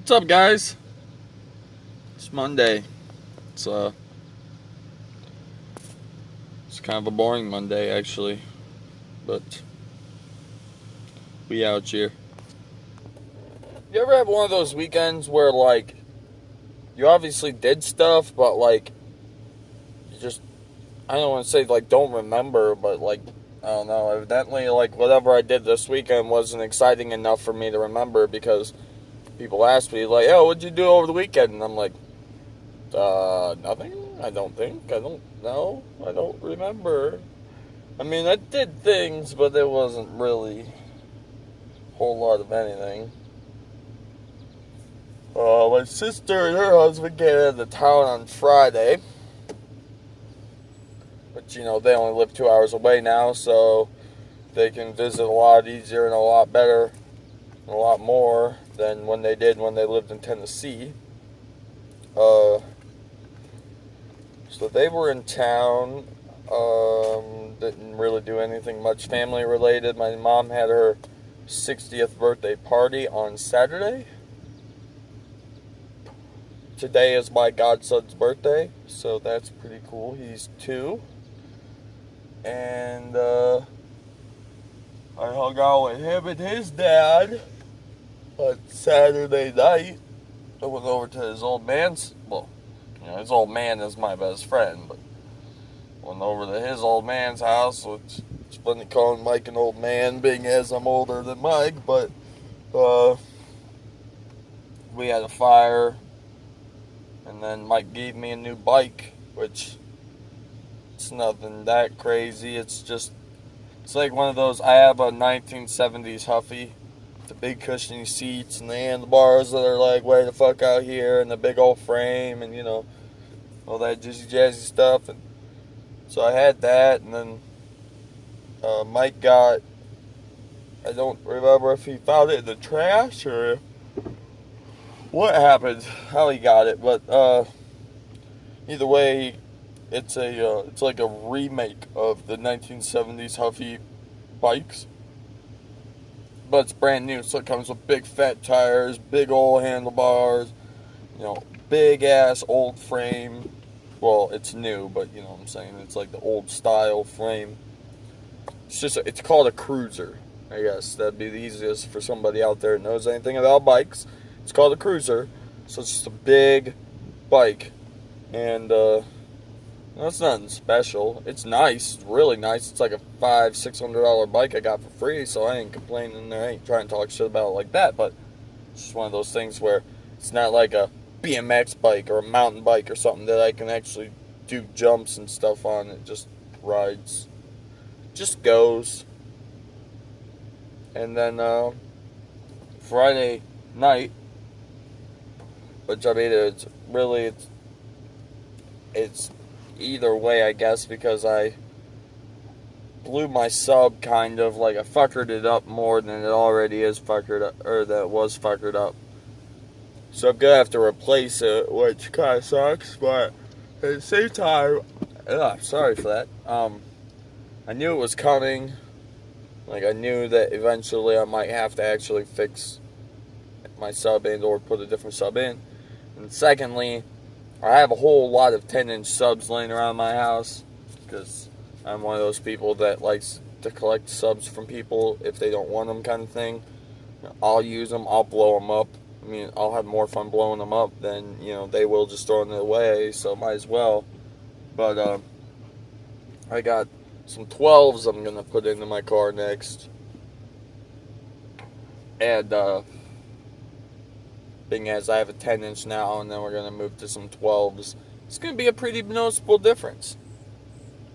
What's up, guys? It's Monday. It's it's kind of a boring Monday, actually, but we out here. You ever have one of those weekends where, like, you obviously did stuff, but, like, you just, I don't want to say, like, don't remember, but, like, I don't know, evidently, like, whatever I did this weekend wasn't exciting enough for me to remember, because people ask me, like, oh, what'd you do over the weekend? And I'm like, nothing? I don't think. I don't know. I don't remember. I mean, I did things, but it wasn't really a whole lot of anything. My sister and her husband came into town on Friday. But, you know, they only live 2 hours away now, so they can visit a lot easier and a lot better, and a lot more than when they did when they lived in Tennessee. So they were in town. Didn't really do anything much family related. My mom had her 60th birthday party on Saturday. Today is my godson's birthday, so that's pretty cool. He's 2. And I hung out with him and his dad on Saturday night. I went over to his old man's, well, you know, his old man is my best friend, but went over to his old man's house, which it's funny calling Mike an old man, being as I'm older than Mike, but we had a fire, and then Mike gave me a new bike, which it's nothing that crazy. It's like one of those, I have a 1970s Huffy, the big cushiony seats and the handlebars that are like way the fuck out here, and the big old frame, and you know, all that jazzy stuff. And so I had that, and then Mike got, I don't remember if he found it in the trash or what happened, how he got it, but either way, it's like a remake of the 1970s Huffy bikes. But it's brand new, so it comes with big fat tires, big old handlebars, you know, big ass old frame. Well, it's new, but you know what I'm saying, it's like the old style frame. It's called a cruiser, I guess. That'd be the easiest for somebody out there that knows anything about bikes. It's called a cruiser, so it's just a big bike, and it's nothing special. It's nice. It's really nice. It's like a $500-$600 bike I got for free, so I ain't complaining. I ain't trying to talk shit about it like that, but it's just one of those things where it's not like a BMX bike or a mountain bike or something that I can actually do jumps and stuff on. It just rides. Just goes. And then Friday night, which I mean, it's either way, I guess, because I blew my sub kind of, like I fuckered it up more than it already is fuckered up, or that was fuckered up. So I'm gonna have to replace it, which kind of sucks, but at the same time, sorry for that. I knew it was coming. Like, I knew that eventually I might have to actually fix my sub in or put a different sub in. And secondly, I have a whole lot of 10-inch subs laying around my house, because I'm one of those people that likes to collect subs from people if they don't want them, kind of thing. I'll use them, I'll blow them up. I mean, I'll have more fun blowing them up than, you know, they will just throwing it away, so might as well. But I got some 12s I'm going to put into my car next. And being as I have a 10-inch now, and then we're going to move to some 12s, it's going to be a pretty noticeable difference.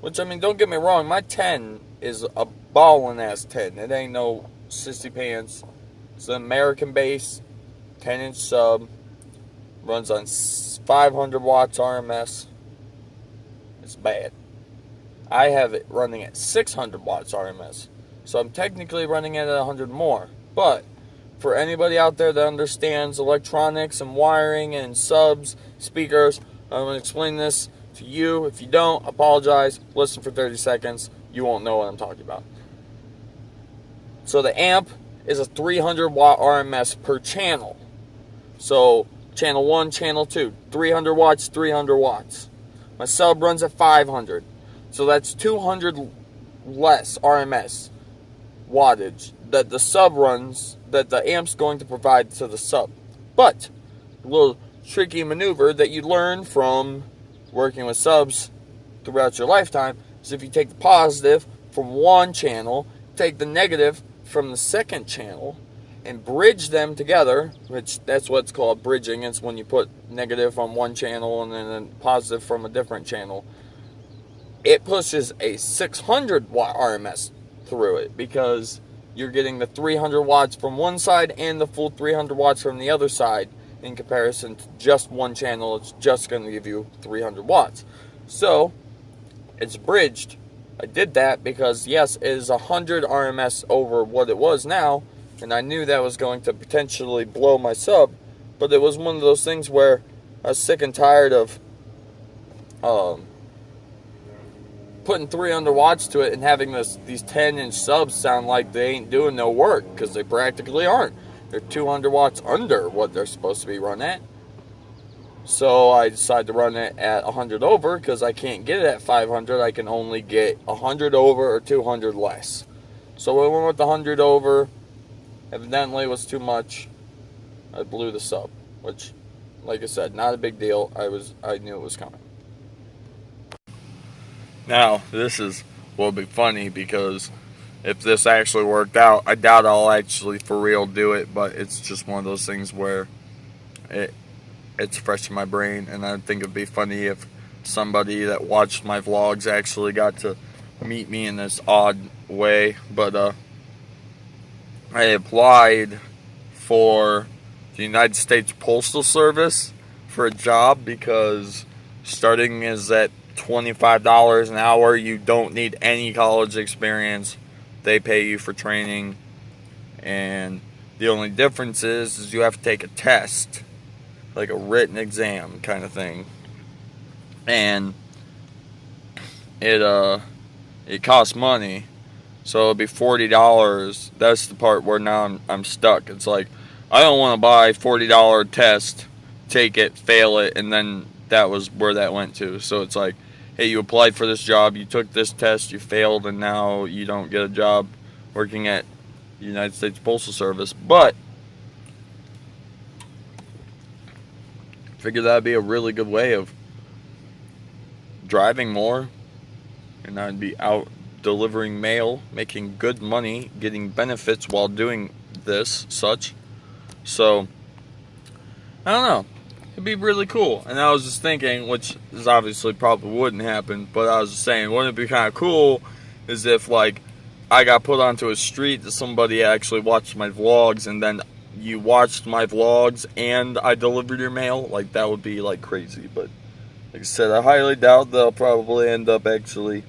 Which, I mean, don't get me wrong, my 10 is a ballin' ass 10. It ain't no sissy pants. It's an American base, 10-inch sub, runs on 500 watts RMS. It's bad. I have it running at 600 watts RMS, so I'm technically running it at 100 more. But for anybody out there that understands electronics and wiring and subs, speakers, I'm going to explain this to you. If you don't, apologize. Listen for 30 seconds. You won't know what I'm talking about. So the amp is a 300 watt RMS per channel. So channel 1, channel 2, 300 watts, 300 watts. My sub runs at 500. So that's 200 less RMS wattage that the sub runs, that the amp's going to provide to the sub. But a little tricky maneuver that you learn from working with subs throughout your lifetime is if you take the positive from one channel, take the negative from the second channel, and bridge them together, which that's what's called bridging. It's when you put negative from one channel and then a positive from a different channel. It pushes a 600 watt RMS through it because you're getting the 300 watts from one side and the full 300 watts from the other side. In comparison to just one channel, it's just going to give you 300 watts. So it's bridged. I did that because, yes, it is 100 RMS over what it was now, and I knew that was going to potentially blow my sub, but it was one of those things where I was sick and tired of putting 300 watts to it and having these 10-inch subs sound like they ain't doing no work, because they practically aren't. They're 200 watts under what they're supposed to be run at. So I decided to run it at 100 over because I can't get it at 500. I can only get 100 over or 200 less. So I went with the 100 over. Evidently it was too much. I blew the sub, which, like I said, not a big deal. I knew it was coming. Now, this will be funny because if this actually worked out, I doubt I'll actually for real do it, but it's just one of those things where it's fresh in my brain, and I think it'd be funny if somebody that watched my vlogs actually got to meet me in this odd way. But I applied for the United States Postal Service for a job because starting is at $25 an hour. You don't need any college experience. They pay you for training, and the only difference is you have to take a test, like a written exam kind of thing, and it costs money, so it'll be $40. That's the part where now I'm stuck. It's like I don't want to buy $40 test, take it, fail it, and then that was where that went to. So it's like, hey, you applied for this job, you took this test, you failed, and now you don't get a job working at the United States Postal Service. But I figured that'd be a really good way of driving more, and I'd be out delivering mail, making good money, getting benefits while doing this, such. So, I don't know. It'd be really cool. And I was just thinking, which is obviously probably wouldn't happen, but I was just saying, wouldn't it be kind of cool is if, like, I got put onto a street that somebody actually watched my vlogs, and then you watched my vlogs and I delivered your mail? Like, that would be, like, crazy. But, like I said, I highly doubt they'll probably end up actually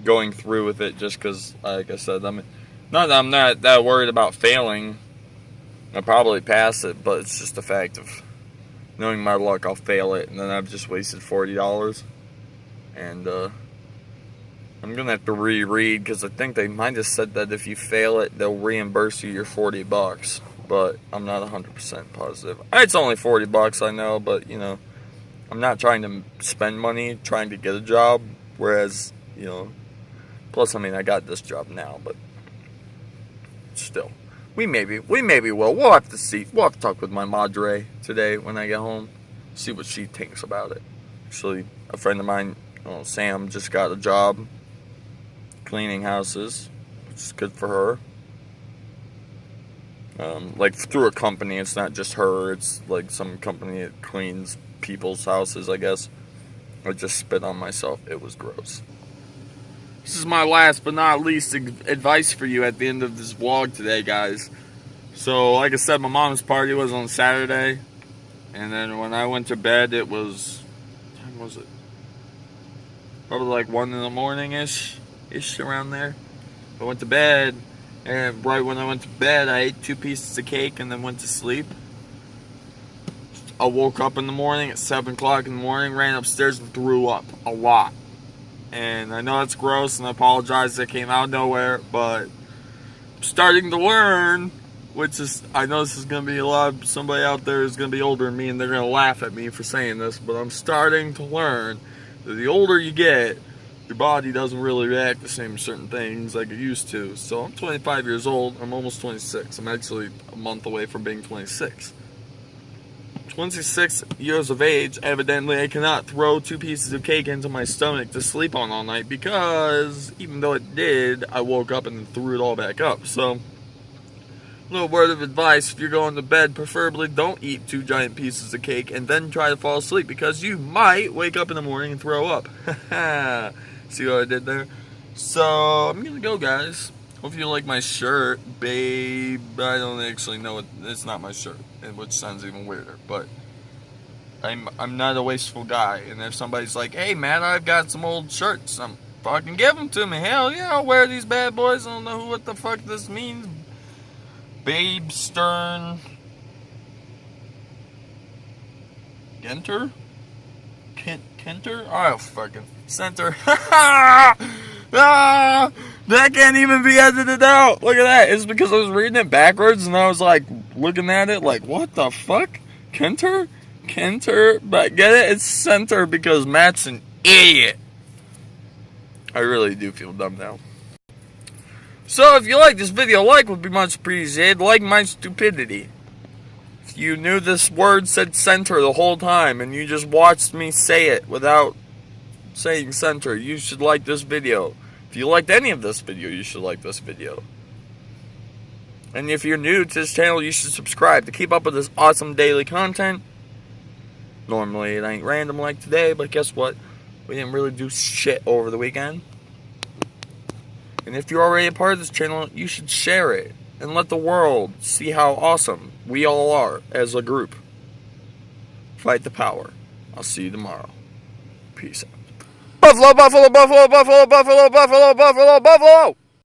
going through with it, just because, like I said, not that I'm not that worried about failing. I'll probably pass it, but it's just the fact of knowing my luck, I'll fail it, and then I've just wasted $40. And I'm gonna have to reread, because I think they might have said that if you fail it, they'll reimburse you your $40. But I'm not 100% positive. It's only $40, I know, but you know, I'm not trying to spend money trying to get a job. Whereas, you know, plus I mean I got this job now, but still. We maybe will. We'll have to see. We'll have to talk with my madre today when I get home. See what she thinks about it. Actually, a friend of mine, Sam, just got a job cleaning houses, which is good for her. Like through a company. It's not just her. It's like some company that cleans people's houses, I guess. I just spit on myself. It was gross. This is my last but not least advice for you at the end of this vlog today, guys. So, like I said, my mom's party was on Saturday. And then when I went to bed, it was... what time was it? Probably like 1 in the morning-ish around there. I went to bed, and right when I went to bed, I ate 2 pieces of cake and then went to sleep. I woke up in the morning at 7 o'clock in the morning, ran upstairs and threw up a lot. And I know it's gross, and I apologize that came out of nowhere, but I'm starting to learn which is, I know this is going to be somebody out there is going to be older than me and they're going to laugh at me for saying this, but I'm starting to learn that the older you get, your body doesn't really react the same to certain things like it used to. So I'm 25 years old, I'm almost 26. I'm actually a month away from being 26. 26 years of age, evidently I cannot throw 2 pieces of cake into my stomach to sleep on all night because even though it did, I woke up and then threw it all back up. So, little word of advice, if you're going to bed, preferably don't eat 2 giant pieces of cake and then try to fall asleep because you might wake up in the morning and throw up. See what I did there? So, I'm gonna go, guys. Hope you like my shirt, babe. I don't actually know it's not my shirt, which sounds even weirder, but I'm not a wasteful guy, and if somebody's like, hey man, I've got some old shirts, fucking give them to me. Hell yeah, I'll wear these bad boys. I don't know what the fuck this means. Babe Stern Genter? Kenter? Oh, fucking center. That can't even be edited out. Look at that. It's because I was reading it backwards and I was like looking at it like, what the fuck? Kenter? But get it? It's center because Matt's an idiot. I really do feel dumb now. So if you like this video, like would be much appreciated. Like my stupidity. If you knew this word said center the whole time and you just watched me say it without saying center, you should like this video. If you liked any of this video, you should like this video. And if you're new to this channel, you should subscribe to keep up with this awesome daily content. Normally it ain't random like today, but guess what? We didn't really do shit over the weekend. And if you're already a part of this channel, you should share it and let the world see how awesome we all are as a group. Fight the power. I'll see you tomorrow. Peace out. Buffalo, buffalo, buffalo, buffalo, buffalo, buffalo, buffalo, buffalo!